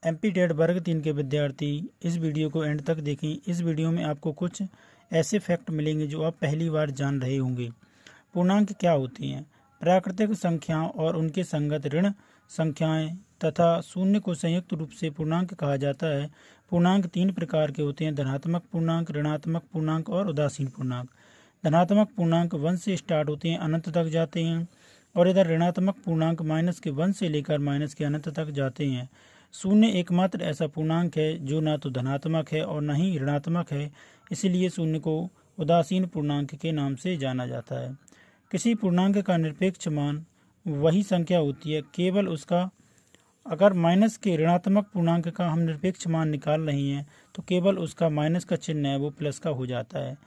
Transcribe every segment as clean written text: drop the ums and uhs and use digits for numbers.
MP TET वर्ग 3 के विद्यार्थी इस वीडियो को एंड तक देखें। इस वीडियो में आपको कुछ ऐसे फैक्ट मिलेंगे जो आप पहली बार जान रहे होंगे। पूर्णांक क्या होती हैं? प्राकृतिक संख्याओं और उनके संगत ऋण संख्याएं तथा शून्य को संयुक्त रूप से पूर्णांक कहा जाता है। पूर्णांक 3 प्रकार के होते हैं: धनात्मक पूर्णांक, ऋणात्मक पूर्णांक और उदासीन पूर्णांक। धनात्मक पूर्णांक 1 से स्टार्ट होते हैं, अनंत तक जाते हैं, और इधर ऋणात्मक पूर्णांक -1 से लेकर -अनंत तक जाते हैं। शून्य एकमात्र ऐसा पूर्णांक है जो ना तो धनात्मक है और न ही ऋणात्मक है, इसलिए शून्य को उदासीन पूर्णांक के नाम से जाना जाता है। किसी पूर्णांक का निरपेक्ष मान वही संख्या होती है, केवल उसका अगर माइनस के ऋणात्मक पूर्णांक का हम निरपेक्ष मान निकाल रहे हैं तो केवल उसका माइनस का चिन्ह है वो प्लस का हो जाता है।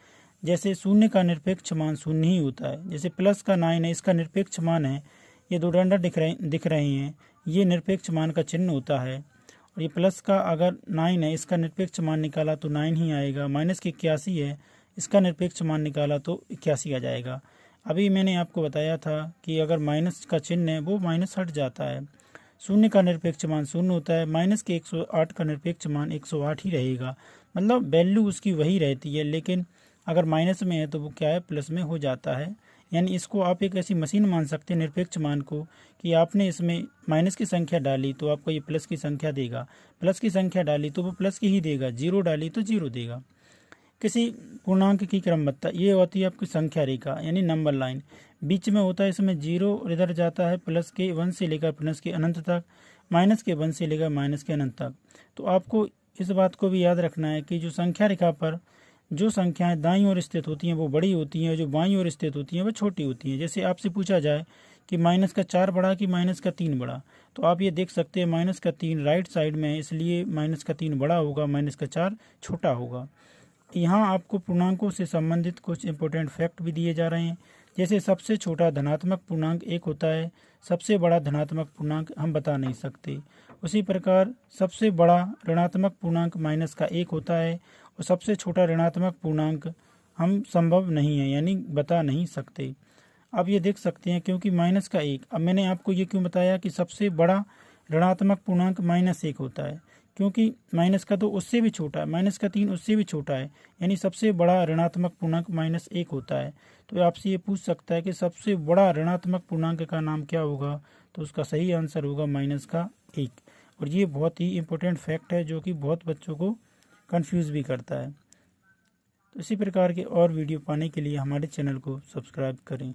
जैसे शून्य का निरपेक्ष मान शून्य ही होता है। जैसे प्लस का 9 है, इसका निरपेक्ष मान है, ये दो डंडा दिख रहे हैं, ये निरपेक्ष मान का चिन्ह होता है। और ये प्लस का अगर 9 है, इसका निरपेक्ष मान निकाला तो 9 ही आएगा। माइनस के 81 है, इसका निरपेक्ष मान निकाला तो 81 आ जाएगा। अभी मैंने आपको बताया था कि अगर माइनस का चिन्ह है वो माइनस हट जाता है। शून्य का निरपेक्ष मान शून्य होता है, माइनस के 108 का निरपेक्ष मान 108 ही रहेगा, मतलब वैल्यू उसकी वही रहती है। लेकिन अगर माइनस में है तो वो क्या है, प्लस में हो जाता है। यानी इसको आप एक ऐसी मशीन मान सकते हैं निरपेक्ष मान को कि आपने इसमें माइनस की संख्या डाली तो आपको ये प्लस की संख्या देगा, प्लस की संख्या डाली तो वो प्लस की ही देगा, जीरो डाली तो जीरो देगा। किसी पूर्णांक की क्रमबद्धता ये होती है आपकी संख्या रेखा यानी नंबर लाइन। बीच में होता है इसमें जीरो, और इधर जाता है प्लस के 1 से लेकर प्लस के अनंत तक, माइनस के 1 से लेकर माइनस के अनंत तक। तो आपको इस बात को भी याद रखना है कि जो संख्या रेखा पर जो संख्याएं दाईं ओर स्थित होती हैं वो बड़ी होती हैं, जो बाईं ओर स्थित होती हैं वो छोटी होती हैं। जैसे आपसे पूछा जाए कि -4 बड़ा कि -3 बड़ा, तो आप ये देख सकते हैं -3 राइट साइड में है, इसलिए -3 बड़ा होगा, -4 छोटा होगा। यहाँ आपको पूर्णांकों से संबंधित कुछ इंपॉर्टेंट फैक्ट भी दिए जा रहे हैं। जैसे सबसे छोटा धनात्मक पूर्णांक 1 होता है, सबसे बड़ा धनात्मक पूर्णांक हम बता नहीं सकते। उसी प्रकार सबसे बड़ा ऋणात्मक पूर्णांक -1 होता है, और सबसे छोटा ऋणात्मक पूर्णांक हम संभव नहीं है यानी बता नहीं सकते। आप ये देख सकते हैं क्योंकि -1, अब मैंने आपको ये क्यों बताया कि सबसे बड़ा ऋणात्मक पूर्णांक -1 होता है, क्योंकि माइनस का 2 उससे भी छोटा है, -3 उससे भी छोटा है, यानी सबसे बड़ा ऋणात्मक पूर्णांक -1 होता है। तो आपसे ये पूछ सकता है कि सबसे बड़ा ऋणात्मक पूर्णांक का नाम क्या होगा, तो उसका सही आंसर होगा -1। और ये बहुत ही इंपॉर्टेंट फैक्ट है जो कि बहुत बच्चों को कंफ्यूज भी करता है। तो इसी प्रकार के और वीडियो पाने के लिए हमारे चैनल को सब्सक्राइब करें।